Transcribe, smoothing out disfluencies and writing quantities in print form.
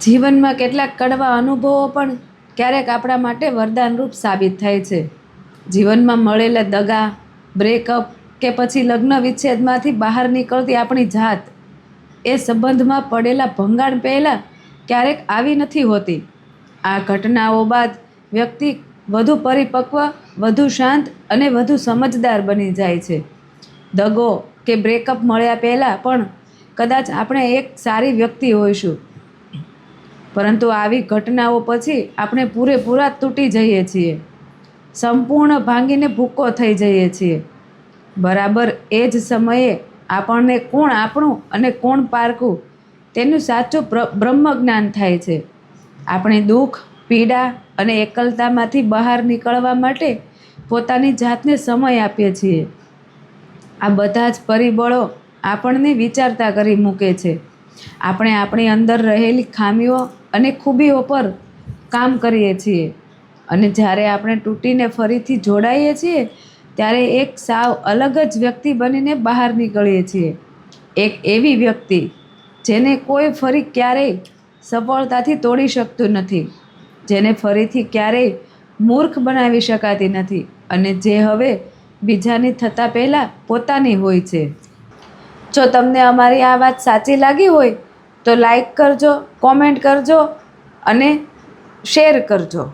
જીવનમાં કેટલાક કડવા અનુભવો પણ ક્યારેક આપણા માટે વરદાનરૂપ સાબિત થાય છે. જીવનમાં મળેલા દગા, બ્રેકઅપ કે પછી લગ્ન વિચ્છેદમાંથી બહાર નીકળતી આપણી જાત એ સંબંધમાં પડેલા ભંગાણ પહેલાં ક્યારેક આવી નથી હોતી. આ ઘટનાઓ બાદ વ્યક્તિ વધુ પરિપક્વ, વધુ શાંત અને વધુ સમજદાર બની જાય છે. દગો કે બ્રેકઅપ મળ્યા પહેલાં પણ કદાચ આપણે એક સારી વ્યક્તિ હોઈશું, પરંતુ આવી ઘટનાઓ પછી આપણે પૂરેપૂરા તૂટી જઈએ છીએ, સંપૂર્ણ ભાંગીને ભૂક્કો થઈ જઈએ છીએ. બરાબર એ જ સમયે આપણને કોણ આપણું અને કોણ પારકું તેનું સાચું બ્રહ્મજ્ઞાન થાય છે. આપણે દુઃખ, પીડા અને એકલતામાંથી બહાર નીકળવા માટે પોતાની જાતને સમય આપીએ છીએ. આ બધા જ પરિબળો આપણને વિચારતા કરી મૂકે છે. આપણે આપણી અંદર રહેલી ખામીઓ અને ખૂબીઓ પર કામ કરીએ છીએ, અને જ્યારે આપણે તૂટીને ફરીથી જોડાઈએ છીએ ત્યારે એક સાવ અલગ જ વ્યક્તિ બનીને બહાર નીકળીએ છીએ. એક એવી વ્યક્તિ જેને કોઈ ફરી ક્યારેય સફળતાથી તોડી શકતું નથી, જેને ફરીથી ક્યારેય મૂર્ખ બનાવી શકાતી નથી, અને જે હવે બીજાની થતાં પહેલાં પોતાની હોય છે. જો તમને અમારી આ વાત સાચી લાગી હોય તો લાઈક કરજો, કોમેન્ટ કરજો અને શેર કરજો.